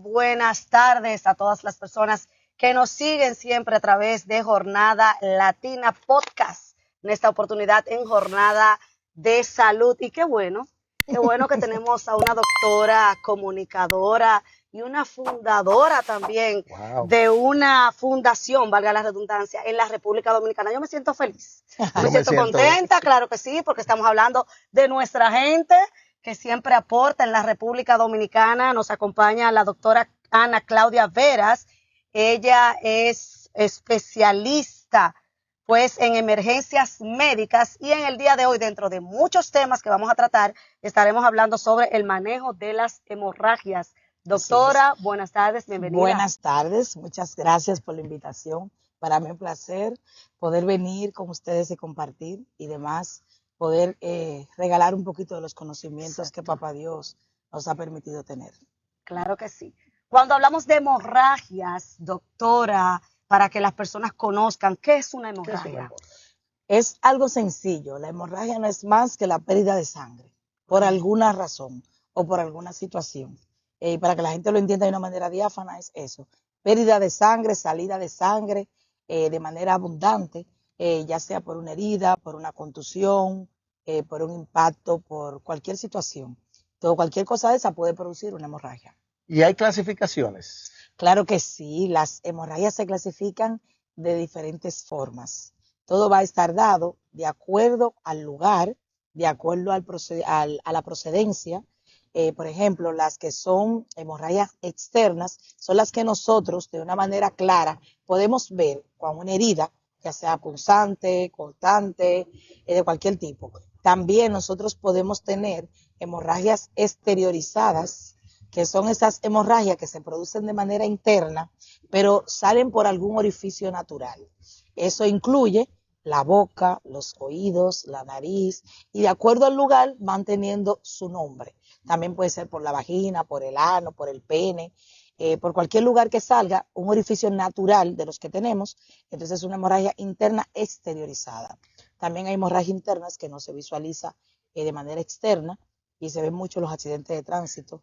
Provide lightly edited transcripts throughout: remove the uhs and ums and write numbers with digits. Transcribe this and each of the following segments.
Buenas tardes a todas las personas que nos siguen siempre a través de Jornada Latina Podcast, en esta oportunidad en Jornada de Salud. Y qué bueno que tenemos a una doctora comunicadora y una fundadora también de una fundación, valga la redundancia, en la República Dominicana. Yo me siento feliz, me siento contenta, claro que sí, porque estamos hablando de nuestra gente que siempre aporta en la República Dominicana. Nos acompaña la doctora Ana Claudia Veras. Ella es especialista pues en emergencias médicas, y en el día de hoy, dentro de muchos temas que vamos a tratar, estaremos hablando sobre el manejo de las hemorragias. Doctora, buenas tardes, bienvenida. Buenas tardes, muchas gracias por la invitación. Para mí es un placer poder venir con ustedes y compartir y demás, poder regalar un poquito de los conocimientos que Papá Dios nos ha permitido tener. Claro que sí. Cuando hablamos de hemorragias, doctora, para que las personas conozcan, ¿qué es una hemorragia? Es algo sencillo. La hemorragia no es más que la pérdida de sangre, por alguna razón o por alguna situación. Para que la gente lo entienda de una manera diáfana, es eso. Pérdida de sangre, salida de sangre de manera abundante, ya sea por una herida, por una contusión, por un impacto, por cualquier situación. Cualquier cosa de esa puede producir una hemorragia. ¿Y hay clasificaciones? Claro que sí, las hemorragias se clasifican de diferentes formas. Todo va a estar dado de acuerdo al lugar, de acuerdo a la procedencia. Por ejemplo, las que son hemorragias externas son las que nosotros de una manera clara podemos ver con una herida, ya sea punzante, cortante, de cualquier tipo. También nosotros podemos tener hemorragias exteriorizadas, que son esas hemorragias que se producen de manera interna, pero salen por algún orificio natural. Eso incluye la boca, los oídos, la nariz, y de acuerdo al lugar van teniendo su nombre. También puede ser por la vagina, por el ano, por el pene, por cualquier lugar que salga un orificio natural de los que tenemos. Entonces es una hemorragia interna exteriorizada. También hay hemorragias internas que no se visualiza de manera externa y se ven mucho en los accidentes de tránsito.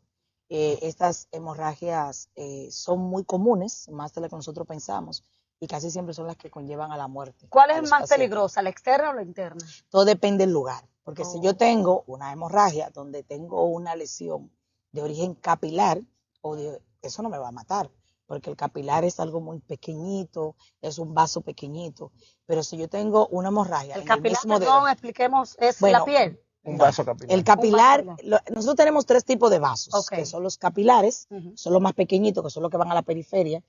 Estas hemorragias son muy comunes, más de lo que nosotros pensamos, y casi siempre son las que conllevan a la muerte. ¿Cuál es más peligrosa, la externa o la interna? Todo depende del lugar, porque si yo tengo una hemorragia donde tengo una lesión de origen capilar, eso no me va a matar, porque el capilar es algo muy pequeñito, es un vaso pequeñito, pero si yo tengo una hemorragia... El capilar, perdón, expliquemos, es la piel. Un vaso capilar. El capilar, nosotros tenemos tres tipos de vasos, que son los capilares, son los más pequeñitos, que son los que van a la periferia,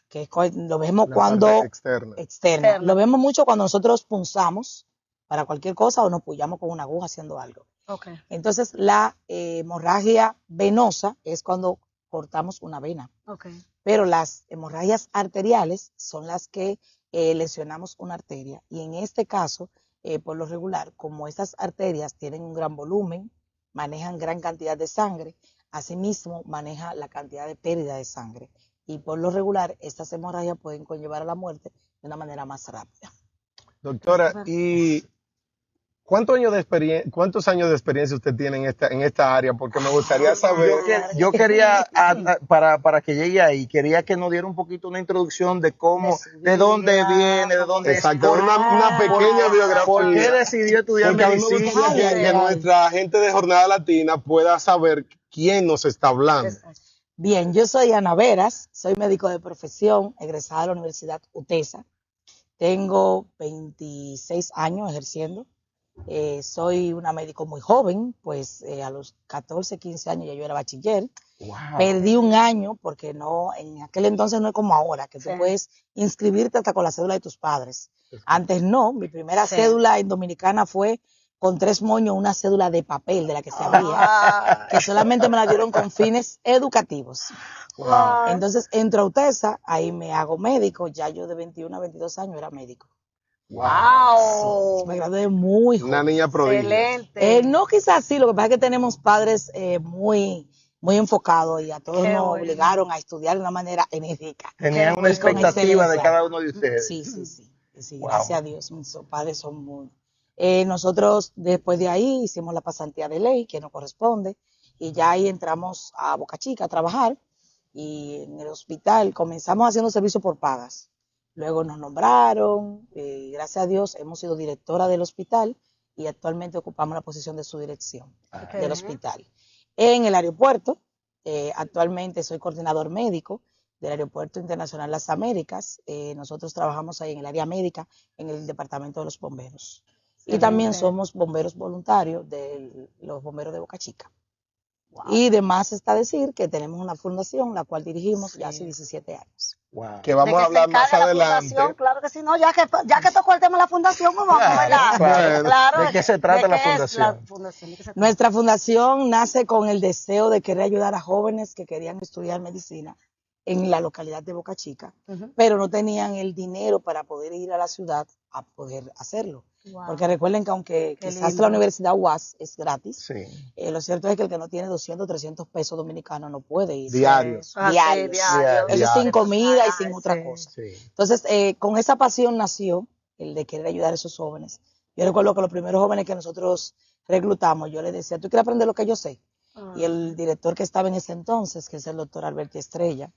que lo vemos cuando... Externa. Lo vemos mucho cuando nosotros punzamos para cualquier cosa o nos puyamos con una aguja haciendo algo. Entonces, la hemorragia venosa es cuando cortamos una vena. Pero las hemorragias arteriales son las que lesionamos una arteria. Y en este caso... por lo regular, como estas arterias tienen un gran volumen, manejan gran cantidad de sangre, asimismo maneja la cantidad de pérdida de sangre. Y por lo regular, estas hemorragias pueden conllevar a la muerte de una manera más rápida. Doctora, ¿y cuántos años de experiencia usted tiene en esta área? Porque me gustaría saber. Yo quería, para que llegue ahí, quería que nos diera un poquito una introducción de cómo, de dónde viene, de dónde es. Exacto, una pequeña biografía. ¿Por qué decidió estudiar medicina? A mí me gustaría que nuestra gente de Jornada Latina pueda saber quién nos está hablando. Bien, yo soy Ana Veras, soy médico de profesión, egresada de la Universidad UTESA. Tengo 26 años ejerciendo. Soy una médico muy joven, pues a los 14, 15 años ya yo era bachiller. Perdí un año porque en aquel entonces no es como ahora, que tú puedes inscribirte hasta con la cédula de tus padres. Antes no, mi primera cédula en Dominicana fue con 3 moños, una cédula de papel de la que se abría, que solamente me la dieron con fines educativos. Entonces entro a UTESA, ahí me hago médico, ya yo de 21 a 22 años era médico. ¡Wow! Me gradué muy joven. Una niña prodigio. Excelente. No quizás sí, lo que pasa es que tenemos padres muy enfocados y a todos nos obligaron a estudiar de una manera enérgica. Tenían una expectativa de cada uno de ustedes. Sí, gracias a Dios, mis padres son muy... nosotros después de ahí hicimos la pasantía de ley que nos corresponde y ya ahí entramos a Boca Chica a trabajar. y en el hospital comenzamos haciendo servicio por pagas. Luego nos nombraron, gracias a Dios hemos sido directora del hospital y actualmente ocupamos la posición de su dirección del hospital. En el aeropuerto, actualmente soy coordinador médico del Aeropuerto Internacional Las Américas. Nosotros trabajamos ahí en el área médica, en el departamento de los bomberos. Y también somos bomberos voluntarios de los bomberos de Boca Chica. Wow. Y de más está decir que tenemos una fundación, la cual dirigimos ya hace 17 años. Wow. Que vamos a hablar más adelante. Claro que sí, no, ya que tocó el tema de la fundación, pues vamos a hablar. Claro. ¿De qué se trata la fundación? Nuestra fundación nace con el deseo de querer ayudar a jóvenes que querían estudiar medicina en la localidad de Boca Chica, pero no tenían el dinero para poder ir a la ciudad a poder hacerlo. Wow. Porque recuerden que aunque quizás la Universidad UAS es gratis, lo cierto es que el que no tiene 200, 300 pesos dominicanos no puede ir. Diarios. Eso sin comida y sin otra cosa. Sí. Entonces, con esa pasión nació el de querer ayudar a esos jóvenes. Yo recuerdo que los primeros jóvenes que nosotros reclutamos, yo les decía, ¿tú quieres aprender lo que yo sé? Y el director que estaba en ese entonces, que es el doctor Alberti Estrella,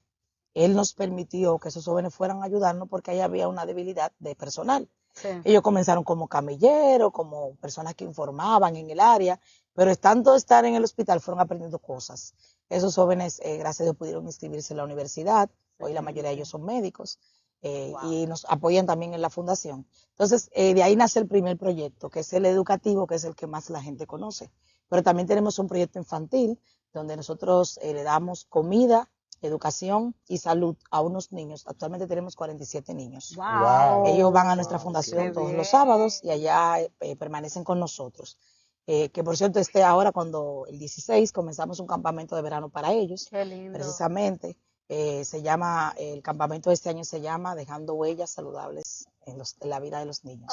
él nos permitió que esos jóvenes fueran a ayudarnos porque ahí había una debilidad de personal. Sí. Ellos comenzaron como camilleros, como personas que informaban en el área, pero estando estar en el hospital fueron aprendiendo cosas. Esos jóvenes, gracias a Dios, pudieron inscribirse en la universidad. Hoy la mayoría de ellos son médicos y nos apoyan también en la fundación. Entonces, de ahí nace el primer proyecto, que es el educativo, que es el que más la gente conoce. Pero también tenemos un proyecto infantil donde nosotros le damos comida, educación y salud a unos niños. Actualmente tenemos 47 niños. Wow. Ellos van a nuestra fundación todos los sábados y allá permanecen con nosotros. Que por cierto, ahora cuando el 16 comenzamos un campamento de verano para ellos. Qué lindo. Precisamente, el campamento de este año se llama Dejando Huellas Saludables en la vida de los niños.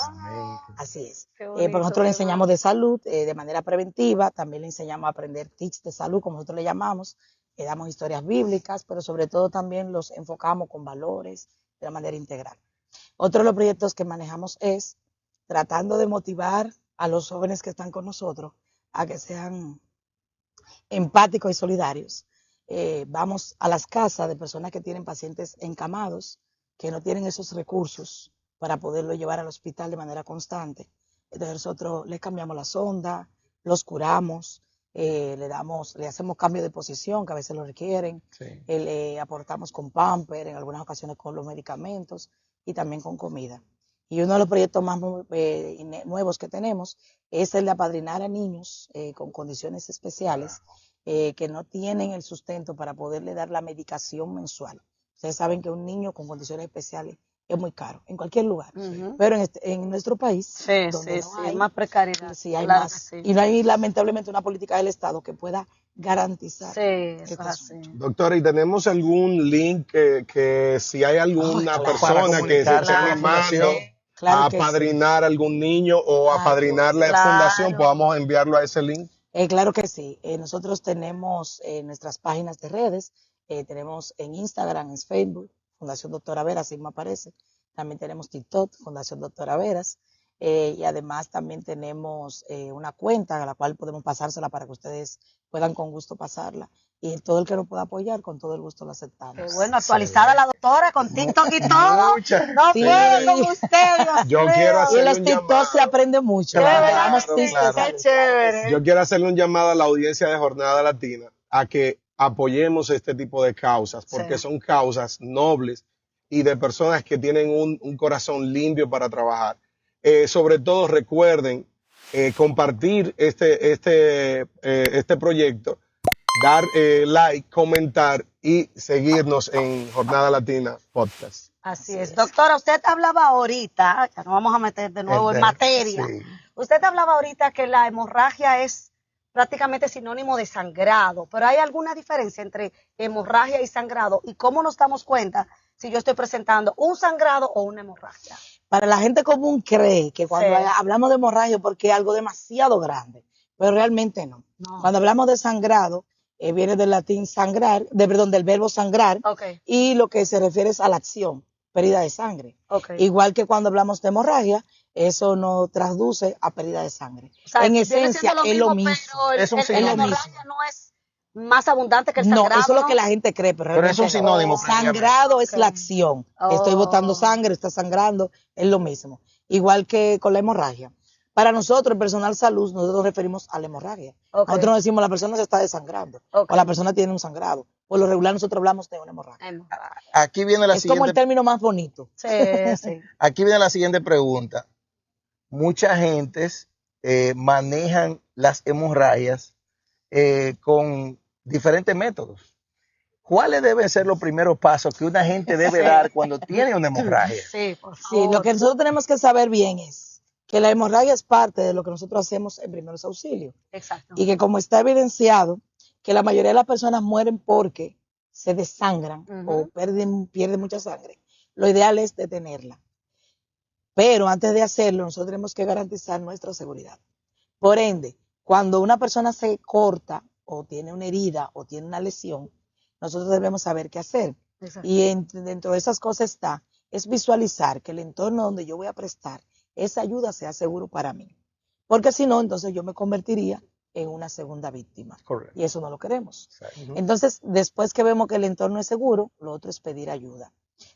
Así es. Bonito, nosotros le enseñamos de salud de manera preventiva, también le enseñamos a aprender tips de salud, como nosotros le llamamos. Le damos historias bíblicas, pero sobre todo también los enfocamos con valores de la manera integral. Otro de los proyectos que manejamos es tratando de motivar a los jóvenes que están con nosotros a que sean empáticos y solidarios. Vamos a las casas de personas que tienen pacientes encamados, que no tienen esos recursos para poderlo llevar al hospital de manera constante. Entonces nosotros les cambiamos la sonda, los curamos, le hacemos cambio de posición que a veces lo requieren, le aportamos con pamper, en algunas ocasiones con los medicamentos y también con comida. Y uno de los proyectos más nuevos que tenemos es el de apadrinar a niños con condiciones especiales que no tienen el sustento para poderle dar la medicación mensual. Ustedes saben que un niño con condiciones especiales es muy caro, en cualquier lugar. Pero en nuestro país, donde no hay más precariedad. Sí, hay más. Y no hay lamentablemente una política del Estado que pueda garantizar. Doctora, ¿y tenemos algún link que si hay alguna persona que se esté animando a apadrinar a algún niño o a apadrinar la fundación, podamos enviarlo a ese link? Claro que sí. Nosotros tenemos nuestras páginas de redes, tenemos en Instagram, en Facebook, Fundación Doctora Veras, así me aparece. También tenemos TikTok, Fundación Doctora Veras. Y además también tenemos una cuenta a la cual podemos pasársela para que ustedes puedan con gusto pasarla. Y todo el que nos pueda apoyar, con todo el gusto lo aceptamos. Qué bueno, actualizada la doctora con TikTok y todo. No puedo con usted, Yo quiero hacer y los TikTok se aprende mucho. Claro. Qué chévere. Yo quiero hacerle un llamado a la audiencia de Jornada Latina a que apoyemos este tipo de causas, porque son causas nobles y de personas que tienen un corazón limpio para trabajar. Sobre todo recuerden compartir este proyecto, dar like, comentar y seguirnos en Jornada Latina Podcast. Así es. Doctora, usted hablaba ahorita, ya nos vamos a meter de nuevo en materia. Sí. Usted hablaba ahorita que la hemorragia es prácticamente sinónimo de sangrado, pero ¿hay alguna diferencia entre hemorragia y sangrado? ¿Y cómo nos damos cuenta si yo estoy presentando un sangrado o una hemorragia? Para la gente común cree que cuando hablamos de hemorragia porque es algo demasiado grande, pero realmente no. Cuando hablamos de sangrado, viene del latín sangrar, del verbo sangrar, y lo que se refiere es a la acción, pérdida de sangre. Igual que cuando hablamos de hemorragia, eso no traduce a pérdida de sangre. O sea, en esencia es lo mismo. Pero la hemorragia no es más abundante que el No, sangrado. eso es lo que la gente cree, pero Pero es un realmente no. sinónimo. Sangrado es Ok. la acción. Estoy botando sangre, está sangrando, es lo mismo. Igual que con la hemorragia. Para nosotros, el personal salud, nosotros nos referimos a la hemorragia. Ok. Nosotros no decimos la persona se está desangrando Ok. o la persona tiene un sangrado. Por lo regular nosotros hablamos de una hemorragia. Hemorragia. Aquí viene la Es como el siguiente, término más bonito. Sí, sí. aquí viene la siguiente pregunta. Muchas gentes manejan las hemorragias con diferentes métodos. ¿Cuáles deben ser los primeros pasos que una gente debe dar cuando tiene una hemorragia? Sí, por Sí, favor. lo que nosotros tenemos que saber bien es que la hemorragia es parte de lo que nosotros hacemos en primeros auxilios. Exacto. Y que como está evidenciado que la mayoría de las personas mueren porque se desangran o pierden mucha sangre, lo ideal es detenerla. Pero antes de hacerlo, nosotros tenemos que garantizar nuestra seguridad. Por ende, cuando una persona se corta o tiene una herida o tiene una lesión, nosotros debemos saber qué hacer. Exacto. Y dentro de esas cosas es visualizar que el entorno donde yo voy a prestar esa ayuda sea seguro para mí. Porque si no, entonces yo me convertiría en una segunda víctima. Correcto. Y eso no lo queremos. Exacto. Entonces, después que vemos que el entorno es seguro, lo otro es pedir ayuda.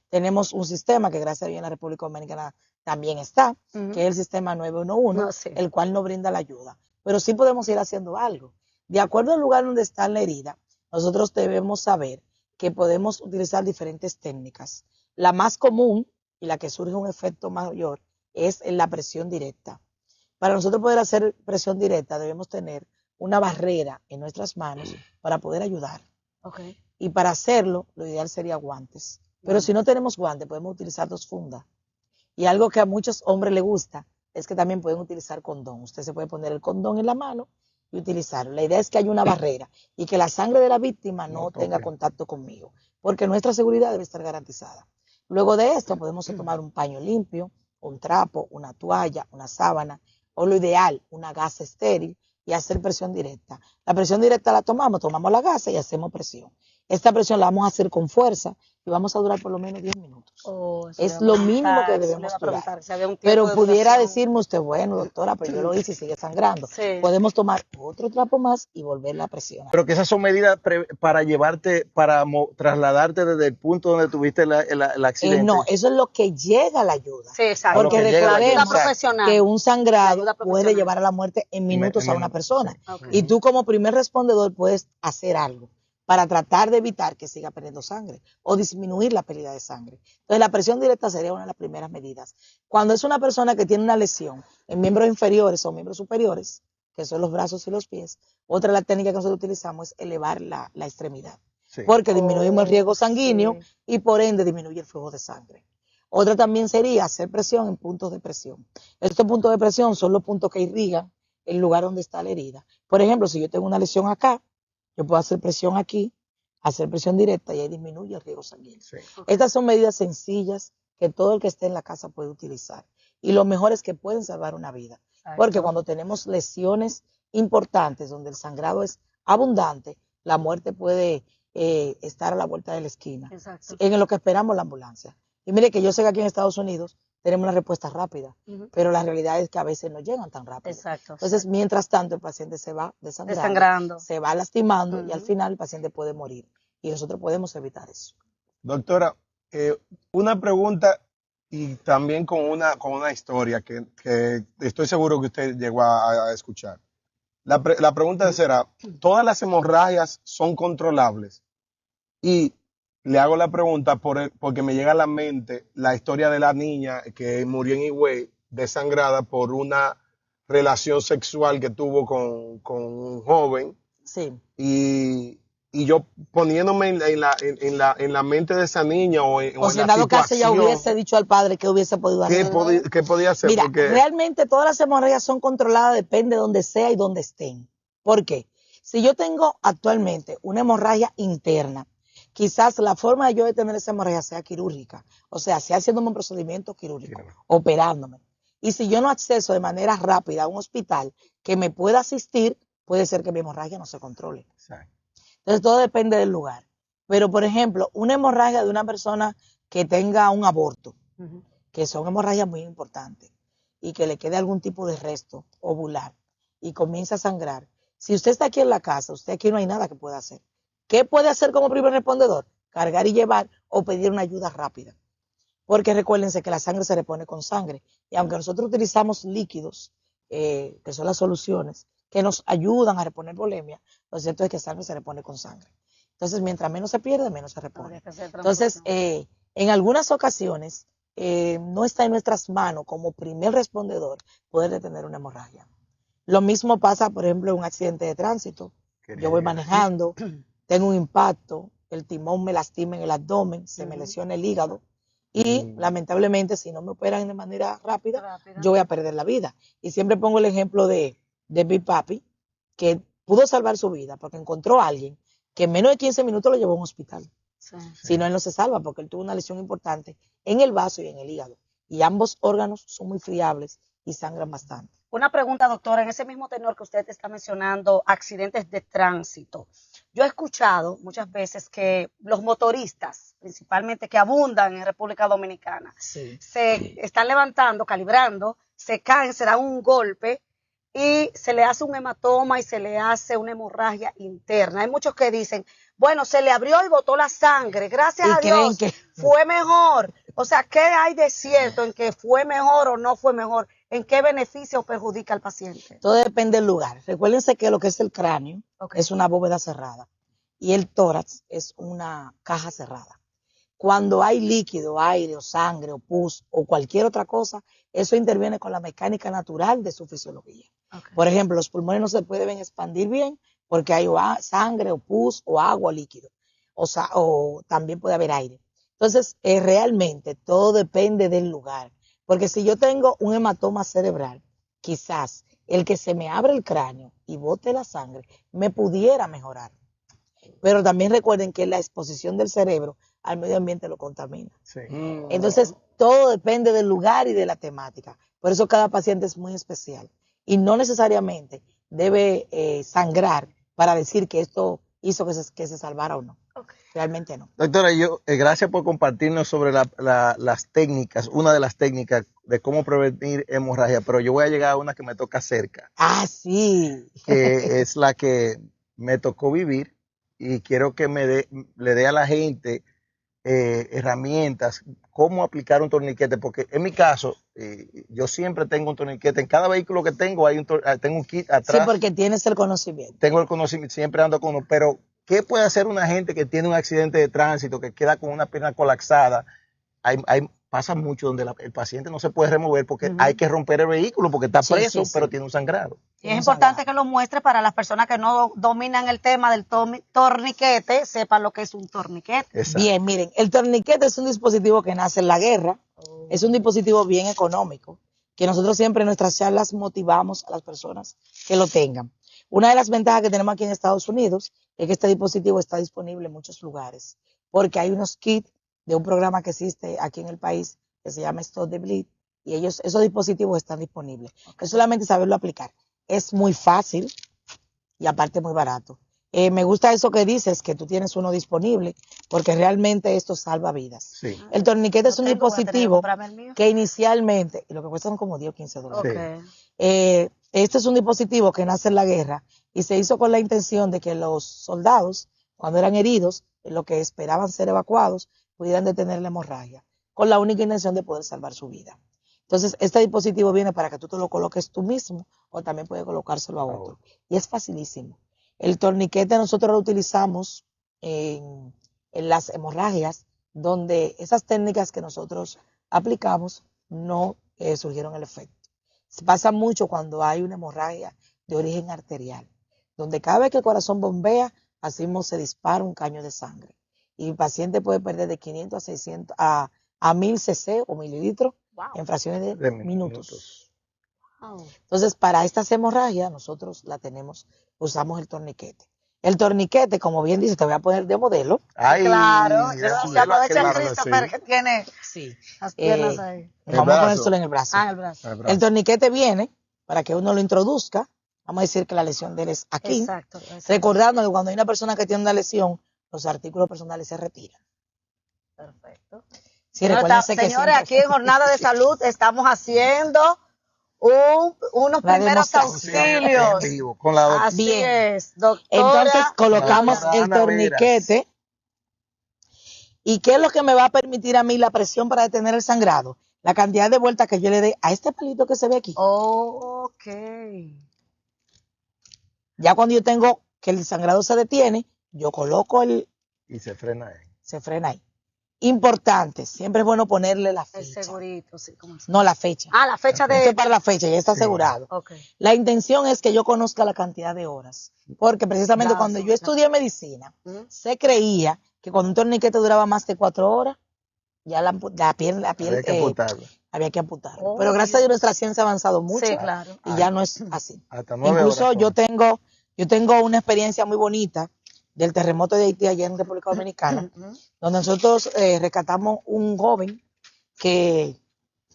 Tenemos un sistema que gracias a Dios en la República Dominicana también está, que es el sistema 911, No, sí. el cual no brinda la ayuda. Pero sí podemos ir haciendo algo. De acuerdo al lugar donde está la herida, nosotros debemos saber que podemos utilizar diferentes técnicas. La más común y la que surge un efecto mayor es en la presión directa. Para nosotros poder hacer presión directa debemos tener una barrera en nuestras manos para poder ayudar. Okay. Y para hacerlo, lo ideal sería guantes. Pero si no tenemos guantes, podemos utilizar 2 fundas. Y algo que a muchos hombres les gusta es que también pueden utilizar condón. Usted se puede poner el condón en la mano y utilizarlo. La idea es que haya una barrera y que la sangre de la víctima no tenga contacto conmigo, porque nuestra seguridad debe estar garantizada. Luego de esto podemos tomar un paño limpio, un trapo, una toalla, una sábana, o lo ideal, una gasa estéril y hacer presión directa. La presión directa la tomamos la gasa y hacemos presión. Esta presión la vamos a hacer con fuerza y vamos a durar por lo menos 10 minutos. Es lo mínimo que debemos durar. Pero pudiera decirme usted, bueno, doctora, pero yo lo hice y sigue sangrando. Sí. Podemos tomar otro trapo más y volverla a presionar. Pero que esas son medidas para llevarte, para trasladarte desde el punto donde tuviste el accidente. No, eso es lo que llega a la ayuda. Sí, exacto. Porque recordemos que un sangrado puede llevar a la muerte en minutos a una persona. Sí. Okay. Y tú como primer respondedor puedes hacer algo para tratar de evitar que siga perdiendo sangre o disminuir la pérdida de sangre. Entonces, la presión directa sería una de las primeras medidas. Cuando es una persona que tiene una lesión en miembros inferiores o miembros superiores, que son los brazos y los pies, otra de las técnicas que nosotros utilizamos es elevar la extremidad, Sí. porque disminuimos el riesgo sanguíneo sí. y por ende disminuye el flujo de sangre. Otra también sería hacer presión en puntos de presión. Estos puntos de presión son los puntos que irrigan el lugar donde está la herida. Por ejemplo, si yo tengo una lesión acá, yo puedo hacer presión aquí, hacer presión directa y ahí disminuye el riesgo sanguíneo. Sí. Estas son medidas sencillas que todo el que esté en la casa puede utilizar. Y lo mejor es que pueden salvar una vida. Porque cuando tenemos lesiones importantes, donde el sangrado es abundante, la muerte puede estar a la vuelta de la esquina. Exacto. En lo que esperamos la ambulancia. Y mire que yo sé que aquí en Estados Unidos tenemos una respuesta rápida, pero la realidad es que a veces no llegan tan rápido. Exacto. Entonces, mientras tanto, el paciente se va desangrando, Desangrando. se va lastimando y al final el paciente puede morir. Y nosotros podemos evitar eso. Doctora, una pregunta y también con una historia que estoy seguro que usted llegó a escuchar. La pregunta será, ¿todas las hemorragias son controlables? Y le hago la pregunta porque me llega a la mente la historia de la niña que murió en Higüey desangrada por una relación sexual que tuvo con un joven. Sí. Y yo poniéndome en la mente de esa niña o en O si la en dado caso situación, ya hubiese dicho al padre que hubiese podido hacer. ¿qué podía hacer? Mira, Porque realmente todas las hemorragias son controladas, depende de donde sea y donde estén. ¿Por qué? Si yo tengo actualmente una hemorragia interna, quizás la forma de yo detener esa hemorragia sea quirúrgica, o sea haciéndome un procedimiento quirúrgico, operándome. Y si yo no acceso de manera rápida a un hospital que me pueda asistir, puede ser que mi hemorragia no se controle. Exacto. Entonces todo depende del lugar. Pero, por ejemplo, una hemorragia de una persona que tenga un aborto, que son hemorragias muy importantes, y que le quede algún tipo de resto ovular y comienza a sangrar, Si usted está aquí en la casa, usted aquí no hay nada que pueda hacer. ¿Qué puede hacer como primer respondedor? Cargar y llevar o pedir una ayuda rápida. Porque recuérdense que la sangre se repone con sangre. Y aunque nosotros utilizamos líquidos, que son las soluciones, que nos ayudan a reponer volemia, lo cierto es que sangre se repone con sangre. Entonces, mientras menos se pierde, menos se repone. Entonces, en algunas ocasiones, no está en nuestras manos como primer respondedor poder detener una hemorragia. Lo mismo pasa, por ejemplo, en un accidente de tránsito. Yo voy manejando, tengo un impacto, el timón me lastima en el abdomen, se me lesiona el hígado y lamentablemente si no me operan de manera rápida, yo voy a perder la vida. Y siempre pongo el ejemplo de Big Papi, que pudo salvar su vida porque encontró a alguien que en menos de 15 minutos lo llevó a un hospital. Si no, él no se salva porque él tuvo una lesión importante en el vaso y en el hígado. Y ambos órganos son muy friables y sangran bastante. Una pregunta, doctora, en ese mismo tenor que usted está mencionando, accidentes de tránsito. Yo he escuchado muchas veces que los motoristas, principalmente que abundan en República Dominicana, se están levantando, calibrando, se caen, se dan un golpe y se le hace un hematoma y se le hace una hemorragia interna. Hay muchos que dicen, bueno, se le abrió y botó la sangre, gracias a Dios, fue mejor. O sea, ¿qué hay de cierto en que fue mejor o no fue mejor? ¿En qué beneficia o perjudica al paciente? Todo depende del lugar. Recuérdense que lo que es el cráneo es una bóveda cerrada y el tórax es una caja cerrada. Cuando hay líquido, aire o sangre o pus o cualquier otra cosa, eso interviene con la mecánica natural de su fisiología. Por ejemplo, los pulmones no se pueden expandir bien porque hay sangre o pus o agua o líquido. O también puede haber aire. Entonces, realmente todo depende del lugar. Porque si yo tengo un hematoma cerebral, quizás el que se me abre el cráneo y bote la sangre me pudiera mejorar. Pero también recuerden que la exposición del cerebro al medio ambiente lo contamina. Entonces, todo depende del lugar y de la temática. Por eso cada paciente es muy especial. Y no necesariamente debe sangrar para decir que esto hizo que se salvara o no. Realmente no. Doctora, gracias por compartirnos sobre las técnicas, una de las técnicas de cómo prevenir hemorragia, pero yo voy a llegar a una que me toca cerca. Sí. Que es la que me tocó vivir y quiero que le dé a la gente herramientas, cómo aplicar un torniquete, porque en mi caso, yo siempre tengo un torniquete, en cada vehículo que tengo tengo un kit atrás. Sí, porque tienes el conocimiento. Tengo el conocimiento, siempre ando con uno, pero ¿qué puede hacer una gente que tiene un accidente de tránsito, que queda con una pierna colapsada? Pasa mucho donde el paciente no se puede remover porque hay que romper el vehículo porque está preso, pero tiene un sangrado. Y es importante que lo muestre para las personas que no dominan el tema del torniquete, sepan lo que es un torniquete. Exacto. Bien, miren, el torniquete es un dispositivo que nace en la guerra, es un dispositivo bien económico, que nosotros siempre en nuestras charlas motivamos a las personas que lo tengan. Una de las ventajas que tenemos aquí en Estados Unidos es que este dispositivo está disponible en muchos lugares, porque hay unos kits de un programa que existe aquí en el país que se llama Stop the Bleed y esos dispositivos están disponibles. Es solamente saberlo aplicar. Es muy fácil y aparte muy barato. Me gusta eso que dices, que tú tienes uno disponible, porque realmente esto salva vidas. Sí. El torniquete es un dispositivo que inicialmente, y lo que cuesta son como 10 o 15 dólares. Este es un dispositivo que nace en la guerra y se hizo con la intención de que los soldados, cuando eran heridos, lo que esperaban ser evacuados, pudieran detener la hemorragia, con la única intención de poder salvar su vida. Entonces, este dispositivo viene para que tú te lo coloques tú mismo o también puedes colocárselo a otro. Y es facilísimo. El torniquete nosotros lo utilizamos en las hemorragias, donde esas técnicas que nosotros aplicamos no surgieron el efecto. Pasa mucho cuando hay una hemorragia de origen arterial, donde cada vez que el corazón bombea, así mismo se dispara un caño de sangre. Y el paciente puede perder de 500 a 600 a 1000 cc o mililitros en fracciones de minutos. Entonces, para estas hemorragias, nosotros usamos el torniquete. El torniquete, como bien dice, te voy a poner de modelo. Ay, claro, se aprovecha Christopher que tiene las piernas ahí. Vamos a ponérselo en el brazo. El brazo. El torniquete viene para que uno lo introduzca. Vamos a decir que la lesión de él es aquí. Exacto. Recordando que cuando hay una persona que tiene una lesión, los artículos personales se retiran. Perfecto. Sí, Señores, aquí en Jornada de Salud estamos haciendo unos La primeros demostración. auxilios. En vivo, con la doctora. Así Bien. es, doctora. Entonces colocamos Doctora el Ana Veras. torniquete. ¿Y qué es lo que me va a permitir a mí la presión para detener el sangrado? La cantidad de vueltas que yo le dé a este palito que se ve aquí. Ok. Ya cuando yo tengo que el sangrado se detiene, yo coloco Y se frena ahí. se frena ahí. Importante, siempre es bueno ponerle la El fecha. segurito, sí. ¿Cómo se No la fecha. Ah, la fecha Esto de... es para la fecha, ya está Sí. asegurado. Ok. La intención es que yo conozca la cantidad de horas. Porque precisamente Ya, cuando sí, yo estudié medicina, Ujú. se creía que cuando un torniquete duraba más de 4 horas, ya la piel Había que apuntarlo. había que amputarlo. Oh, Pero gracias a Dios nuestra ciencia ha avanzado mucho Sí, claro. y ya no es así. Hasta 9 Incluso horas. yo tengo una experiencia muy bonita del terremoto de Haití allá en República Dominicana, Ujú. donde nosotros rescatamos un joven que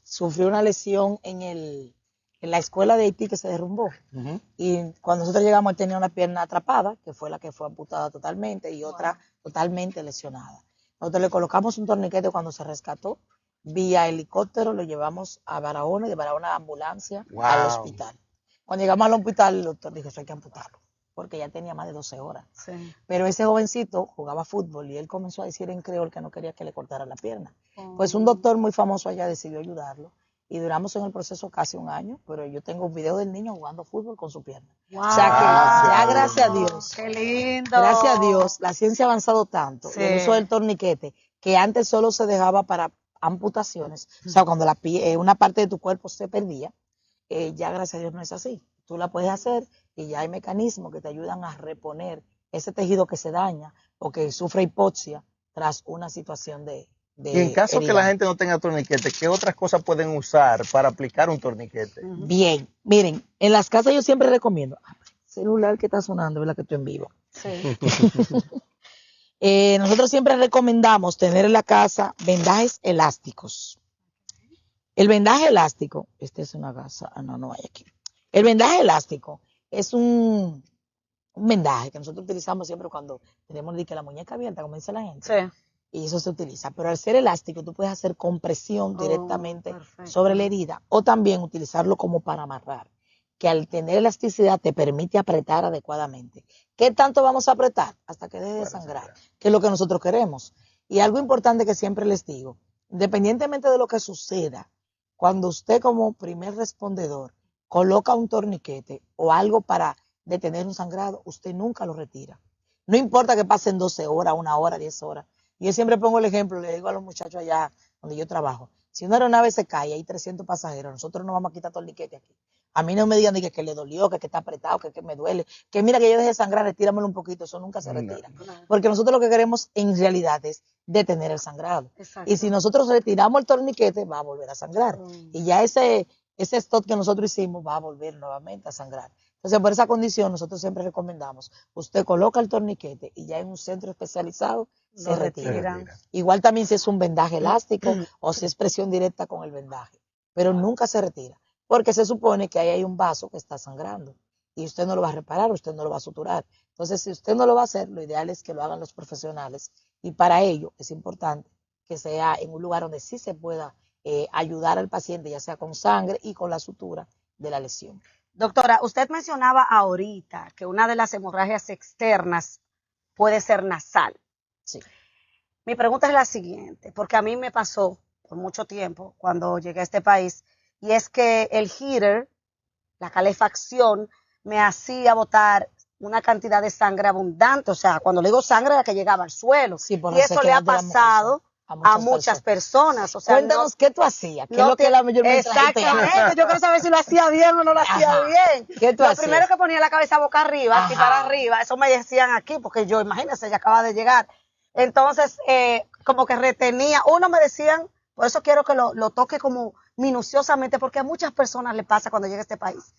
sufrió una lesión en la escuela de Haití que se derrumbó. Ujú. Y cuando nosotros llegamos, él tenía una pierna atrapada, que fue la que fue amputada totalmente, y otra totalmente lesionada. Nosotros le colocamos un torniquete cuando se rescató, vía helicóptero, lo llevamos a Barahona, y de Barahona a ambulancia Wow. al hospital. Cuando llegamos al hospital, el doctor dijo, eso hay que amputarlo, porque ya tenía más de 12 horas. Sí. Pero ese jovencito jugaba fútbol y él comenzó a decir en creol que no quería que le cortaran la pierna. Oh. Pues un doctor muy famoso allá decidió ayudarlo y duramos en el proceso casi un año, pero yo tengo un video del niño jugando fútbol con su pierna. Wow. O sea que ya gracias a Dios, Qué lindo. gracias a Dios, la ciencia ha avanzado tanto, Sí. y el uso del torniquete, que antes solo se dejaba para amputaciones, o sea, cuando una parte de tu cuerpo se perdía, ya gracias a Dios no es así. Tú la puedes hacer y ya hay mecanismos que te ayudan a reponer ese tejido que se daña o que sufre hipoxia tras una situación de Y en caso que herida. la gente no tenga torniquete, ¿qué otras cosas pueden usar para aplicar un torniquete? Bien, miren, en las casas yo siempre recomiendo, celular que está sonando, ¿verdad? Que estoy en vivo. Sí. Nosotros siempre recomendamos tener en la casa vendajes elásticos. El vendaje elástico, esta es una gasa, no hay aquí. El vendaje elástico es un vendaje que nosotros utilizamos siempre cuando tenemos la muñeca abierta, como dice la gente. Sí. Y eso se utiliza. Pero al ser elástico, tú puedes hacer compresión directamente Perfecto. sobre la herida o también utilizarlo como para amarrar, que al tener elasticidad te permite apretar adecuadamente. ¿Qué tanto vamos a apretar? Hasta que deje de sangrar, que es lo que nosotros queremos. Y algo importante que siempre les digo, independientemente de lo que suceda, cuando usted como primer respondedor coloca un torniquete o algo para detener un sangrado, usted nunca lo retira. No importa que pasen 12 horas, 1 hora, 10 horas. Y yo siempre pongo el ejemplo, le digo a los muchachos allá donde yo trabajo, si una aeronave se cae y hay 300 pasajeros, nosotros no vamos a quitar torniquete aquí. A mí no me digan que le dolió, que está apretado, que me duele, que mira que yo dejé de sangrar, retíramelo un poquito, eso nunca se retira. Porque nosotros lo que queremos en realidad es detener el sangrado. Exacto. Y si nosotros retiramos el torniquete, va a volver a sangrar. Y ya ese stop que nosotros hicimos va a volver nuevamente a sangrar. Entonces, por esa condición, nosotros siempre recomendamos, usted coloca el torniquete y ya en un centro especializado se retira. Igual también si es un vendaje elástico o si es presión directa con el vendaje, pero nunca se retira, porque se supone que ahí hay un vaso que está sangrando y usted no lo va a reparar, usted no lo va a suturar. Entonces, si usted no lo va a hacer, lo ideal es que lo hagan los profesionales y para ello es importante que sea en un lugar donde sí se pueda ayudar al paciente, ya sea con sangre y con la sutura de la lesión. Doctora, usted mencionaba ahorita que una de las hemorragias externas puede ser nasal. Sí. Mi pregunta es la siguiente, porque a mí me pasó por mucho tiempo cuando llegué a este país, y es que el heater, la calefacción, me hacía botar una cantidad de sangre abundante. O sea, cuando le digo sangre, era que llegaba al suelo. Sí, por y eso le ha resequedad de la pasado a muchas personas. O sea, cuéntanos qué tú hacías, qué es no lo que la mayor exactamente, yo quiero saber si lo hacía bien o no lo hacía Ajá. bien. ¿Qué tú Lo hacías? primero que ponía la cabeza boca arriba, así Ajá. para arriba, eso me decían aquí, porque yo, imagínense, ya acaba de llegar. Entonces, como que retenía, uno me decían, por eso quiero que lo toque como minuciosamente, porque a muchas personas le pasa cuando llega a este país.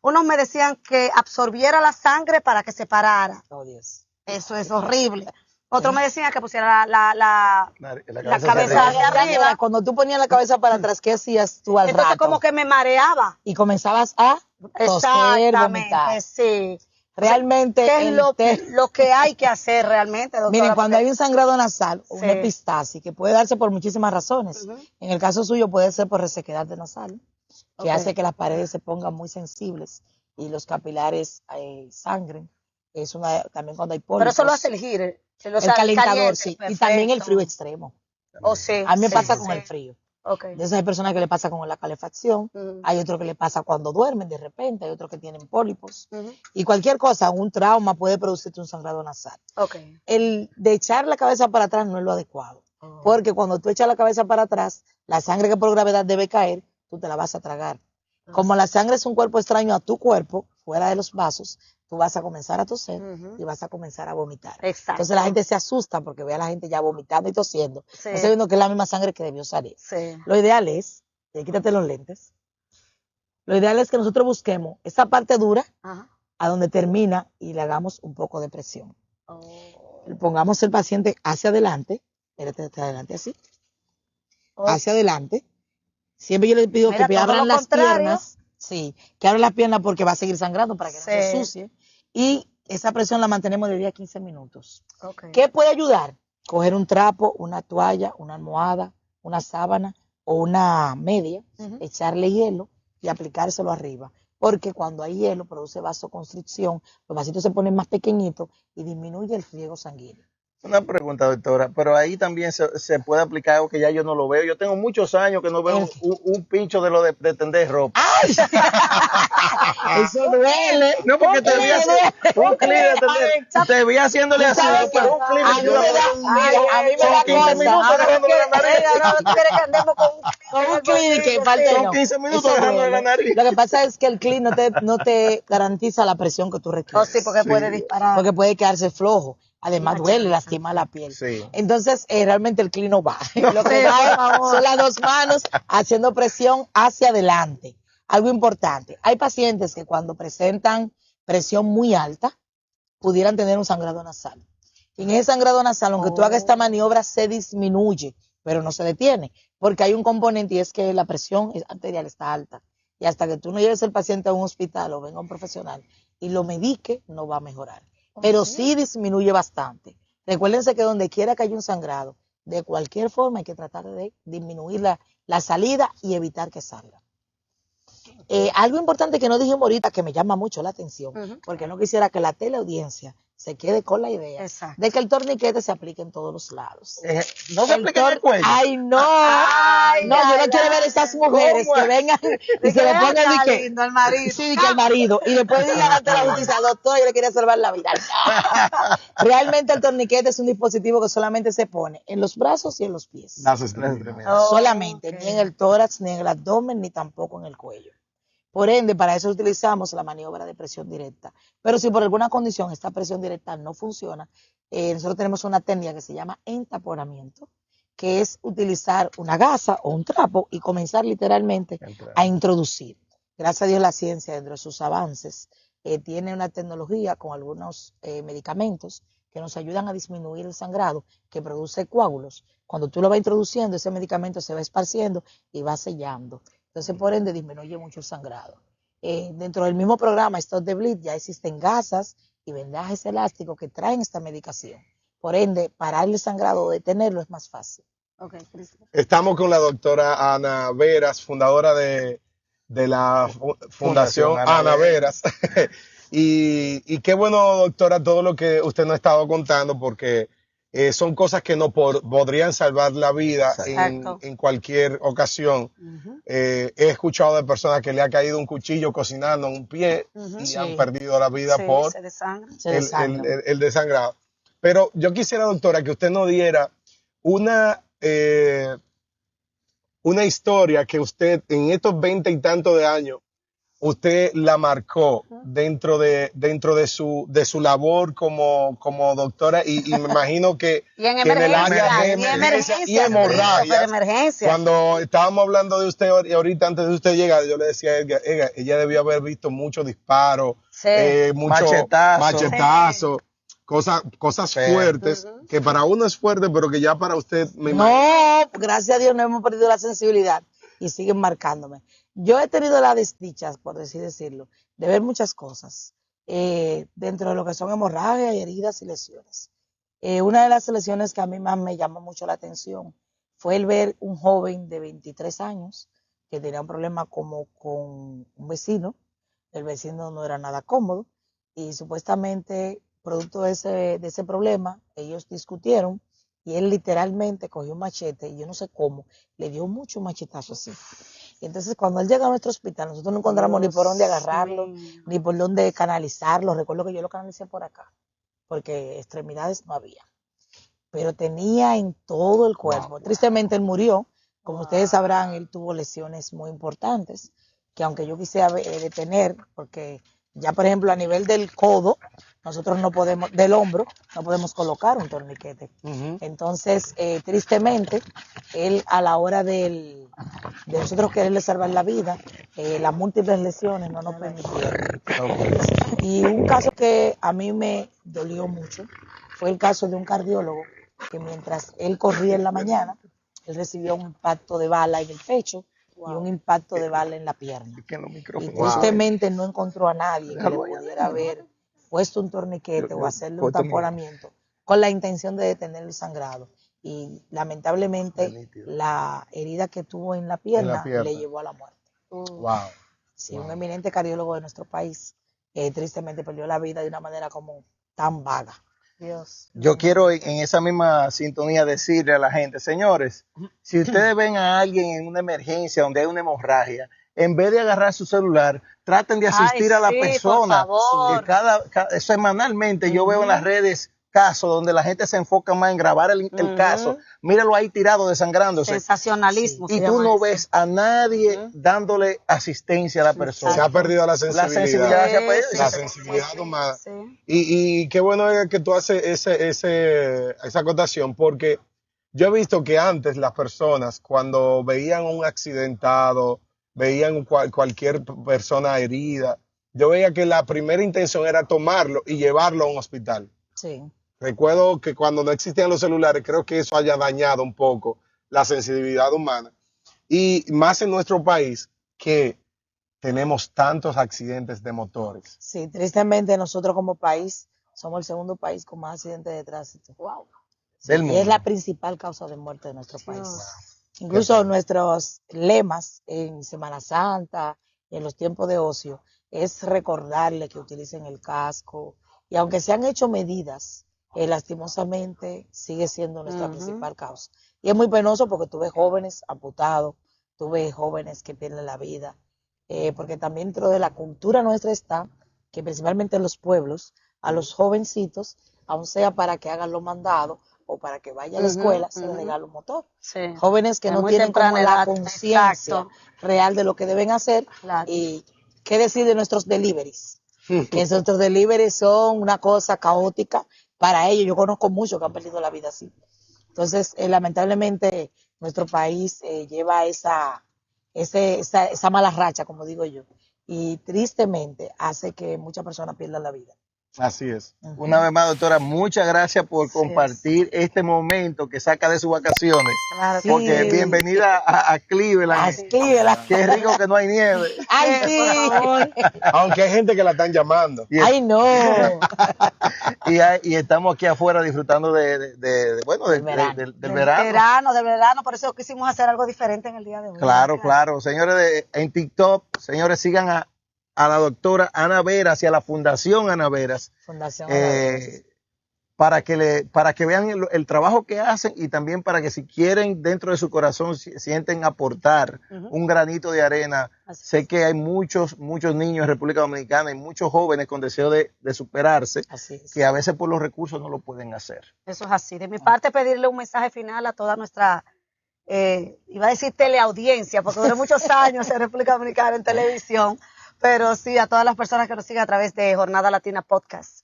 Unos me decían que absorbiera la sangre para que se parara. Oh, Dios. Eso es horrible. Otros me decían que pusiera la cabeza hacia arriba. Cuando tú ponías la cabeza para atrás, ¿qué hacías tú al Entonces rato? como que me mareaba. Y comenzabas a toser, vomitar. Sí. Realmente, ¿Qué es lo que hay que hacer realmente, doctora? Miren, cuando hay un sangrado nasal, Sí. una epistasis, que puede darse por muchísimas razones. Ujú. En el caso suyo puede ser por resequedad de nasal. que hace que las paredes se pongan muy sensibles y los capilares sangren. También cuando hay Pero pólipos. eso lo hace el heater. El calentador, caliente, sí. perfecto. Y también el frío extremo. Sí, A mí me sí, pasa sí, con sí. el frío. Okay. De esas hay personas que le pasa con la calefacción, hay otros que le pasa cuando duermen de repente, hay otros que tienen pólipos. Y cualquier cosa, un trauma puede producirte un sangrado nasal. Okay. El de echar la cabeza para atrás no es lo adecuado. Porque cuando tú echas la cabeza para atrás, la sangre que por gravedad debe caer, tú te la vas a tragar. Como la sangre es un cuerpo extraño a tu cuerpo, fuera de los vasos, tú vas a comenzar a toser y vas a comenzar a vomitar. Exacto. Entonces la gente se asusta porque ve a la gente ya vomitando y tosiendo. Sí. No sabiendo que es la misma sangre que debió salir. Sí. Lo ideal es, quítate los lentes, lo ideal es que nosotros busquemos esa parte dura a donde termina y le hagamos un poco de presión. Pongamos el paciente hacia adelante, espérate, hacia adelante así, hacia adelante. Siempre yo les pido que abran las piernas. Sí, que abran las piernas porque va a seguir sangrando para que no se ensucie. Y esa presión la mantenemos de 10 a 15 minutos. ¿Qué puede ayudar? Coger un trapo, una toalla, una almohada, una sábana o una media, echarle hielo y aplicárselo arriba. Porque cuando hay hielo produce vasoconstricción, los vasitos se ponen más pequeñitos y disminuye el riego sanguíneo. Una pregunta, doctora, pero ahí también se puede aplicar algo que ya yo no lo veo. Yo tengo muchos años que no veo un pincho de lo de tender ropa. ¡Ay! Eso duele. No, porque te vi haciendo un clip de tender. Te vi haciéndole así, pero un clip A mí me da 15 minutos agarrándole la nariz. Ahora no quiere que andemos con un clip que falta Son 15 minutos agarrándole la nariz. Lo que pasa es que el clip no te garantiza la presión que tú requieres. Sí, porque puede disparar. Porque puede quedarse flojo. Además duele, lastima la piel. Sí. Entonces, realmente el clip no va. Lo que va son las dos manos haciendo presión hacia adelante. Algo importante. Hay pacientes que cuando presentan presión muy alta, pudieran tener un sangrado nasal. Y en ese sangrado nasal, aunque tú hagas esta maniobra, se disminuye, pero no se detiene. Porque hay un componente y es que la presión arterial está alta. Y hasta que tú no lleves el paciente a un hospital o venga un profesional y lo medique, no va a mejorar. Pero sí disminuye bastante. Recuérdense que donde quiera que haya un sangrado, de cualquier forma hay que tratar de disminuir la salida y evitar que salga. Algo importante que no dijimos ahorita que me llama mucho la atención, porque no quisiera que la teleaudiencia se quede con la idea de que el torniquete se aplique en todos los lados. No se aplica en el cuello. ¡Ay, no! Yo no quiero ver esas mujeres que vengan y se le pongan al marido. Sí, que al marido. Y después digan ante la justicia, doctor, yo le quería salvar la vida. Realmente el torniquete es un dispositivo que solamente se pone en los brazos y en los pies. Las extremidades. Solamente, ni en el tórax, ni en el abdomen, ni tampoco en el cuello. Por ende, para eso utilizamos la maniobra de presión directa. Pero si por alguna condición esta presión directa no funciona, nosotros tenemos una técnica que se llama entaponamiento, que es utilizar una gasa o un trapo y comenzar literalmente a introducir. Gracias a Dios la ciencia, dentro de sus avances, tiene una tecnología con algunos medicamentos que nos ayudan a disminuir el sangrado que produce coágulos. Cuando tú lo vas introduciendo, ese medicamento se va esparciendo y va sellando. Entonces, por ende, disminuye mucho el sangrado. Dentro del mismo programa Stop the Bleed ya existen gasas y vendajes elásticos que traen esta medicación. Por ende, parar el sangrado o detenerlo es más fácil. Estamos con la doctora Ana Veras, fundadora de la Fundación Ana Veras. y qué bueno, doctora, todo lo que usted nos ha estado contando, porque son cosas que no podrían salvar la vida en cualquier ocasión. He escuchado de personas que le ha caído un cuchillo cocinando en un pie y han perdido la vida por el desangrado. Pero yo quisiera, doctora, que usted nos diera una historia que usted en estos 20 y tantos de años usted la marcó dentro de su labor como doctora y me imagino que en el área de emergencia y hemorragias. Cuando estábamos hablando de usted ahorita antes de usted llegar, yo le decía a ella debió haber visto muchos disparos, muchos machetazos, cosas fuertes, que para uno es fuerte, pero que ya para usted No, gracias a Dios no hemos perdido la sensibilidad y siguen marcándome. Yo he tenido la desdicha, por así decirlo, de ver muchas cosas dentro de lo que son hemorragias, heridas y lesiones. Una de las lesiones que a mí más me llamó mucho la atención fue el ver un joven de 23 años que tenía un problema como con un vecino. El vecino no era nada cómodo y supuestamente, producto de ese problema, ellos discutieron y él literalmente cogió un machete y yo no sé cómo, le dio mucho machetazo así. Y entonces cuando él llega a nuestro hospital, nosotros no encontramos ni por dónde agarrarlo, ni por dónde canalizarlo. Recuerdo que yo lo canalicé por acá, porque extremidades no había. Pero tenía en todo el cuerpo. Tristemente él murió. Como ustedes sabrán, él tuvo lesiones muy importantes, que aunque yo quisiera detener, porque ya por ejemplo a nivel del codo, nosotros no podemos, del hombro, no podemos colocar un torniquete. Entonces, tristemente, él a la hora de nosotros quererle salvar la vida, las múltiples lesiones no nos permitieron. Y un caso que a mí me dolió mucho fue el caso de un cardiólogo que mientras él corría en la mañana, él recibió un impacto de bala en el pecho y un impacto de bala en la pierna. Y tristemente no encontró a nadie que le pudiera haber puesto un torniquete o hacerle un tamponamiento con la intención de detener el sangrado. Y lamentablemente la herida que tuvo en la pierna le llevó a la muerte. Wow. Sí, un eminente cardiólogo de nuestro país tristemente perdió la vida de una manera como tan vaga. Dios. Yo quiero en esa misma sintonía decirle a la gente, señores, si ustedes ven a alguien en una emergencia donde hay una hemorragia, en vez de agarrar su celular, traten de asistir a la persona. Por favor. Que semanalmente yo veo en las redes casos donde la gente se enfoca más en grabar el caso. Míralo ahí tirado, desangrándose. Sensacionalismo. Y tú no ves a nadie dándole asistencia a la persona. Se ha perdido la sensibilidad. se ha perdido. La sensibilidad humana. Sí. Y qué bueno es que tú haces esa acotación, porque yo he visto que antes las personas, cuando veían un accidentado, veían cualquier persona herida, yo veía que la primera intención era tomarlo y llevarlo a un hospital. Sí. Recuerdo que cuando no existían los celulares, creo que eso haya dañado un poco la sensibilidad humana. Y más en nuestro país, que tenemos tantos accidentes de motores. Sí, tristemente nosotros como país somos el segundo país con más accidentes de tránsito. Wow. Del Y mundo. es la principal causa de muerte de nuestro país. Incluso nuestros lemas en Semana Santa y en los tiempos de ocio es recordarle que utilicen el casco. Y aunque se han hecho medidas, lastimosamente sigue siendo nuestra principal causa. Y es muy penoso porque tuve jóvenes amputados, tuve jóvenes que pierden la vida, porque también dentro de la cultura nuestra está que principalmente en los pueblos, a los jovencitos, aun sea para que hagan los mandados o para que vaya a la escuela, se les regala un motor. Sí. Jóvenes que De no muy tienen como temprana la edad, conciencia exacto. real de lo que deben hacer. Claro. Y qué decir de nuestros deliveries. Que nuestros deliveries son una cosa caótica para ellos. Yo conozco muchos que han perdido la vida así. Entonces, lamentablemente, nuestro país lleva esa mala racha, como digo yo, y tristemente hace que muchas personas pierdan la vida. Así es. Una vez más, doctora, muchas gracias por compartir este momento que saca de sus vacaciones. Claro. Porque bienvenida a Cleveland. Cleveland. Qué rico que no hay nieve. ¡Ay, sí! Aunque hay gente que la están llamando. ¡Ay, no! Y estamos aquí afuera disfrutando del verano. Del verano, por eso quisimos hacer algo diferente en el día de hoy. Claro. Señores, en TikTok, señores, sigan a la doctora Ana Veras y a la Fundación Ana Veras. Fundación para que vean el trabajo que hacen y también para que si quieren dentro de su corazón sienten aportar un granito de arena. Sé que hay muchos niños en República Dominicana y muchos jóvenes con deseo de superarse, que a veces por los recursos no lo pueden hacer. Eso es así. De mi parte, pedirle un mensaje final a toda nuestra, iba a decir teleaudiencia, porque duré muchos años en República Dominicana en televisión, pero sí a todas las personas que nos siguen a través de Jornada Latina Podcast.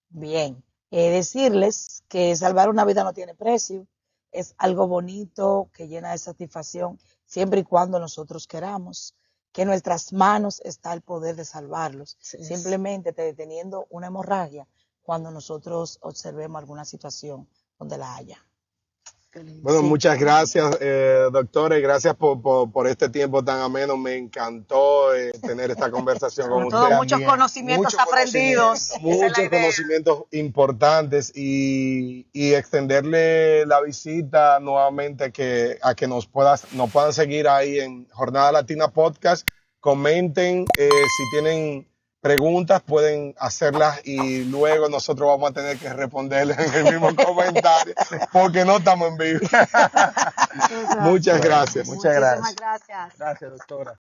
Bien. Decirles que salvar una vida no tiene precio, es algo bonito que llena de satisfacción siempre y cuando nosotros queramos, que en nuestras manos está el poder de salvarlos, simplemente deteniendo una hemorragia cuando nosotros observemos alguna situación donde la haya. Bueno, Sí. muchas gracias, doctora, y gracias por este tiempo tan ameno. Me encantó tener esta conversación con Sobre usted. todo muchos También. conocimientos aprendidos. Esa es la Muchos idea. conocimientos importantes y extenderle la visita nuevamente a que nos puedan seguir ahí en Jornada Latina Podcast. Comenten si tienen preguntas, pueden hacerlas y luego nosotros vamos a tener que responderles en el mismo comentario porque no estamos en vivo. Muchas gracias. Muchas gracias. Muchísimas gracias. Gracias, doctora.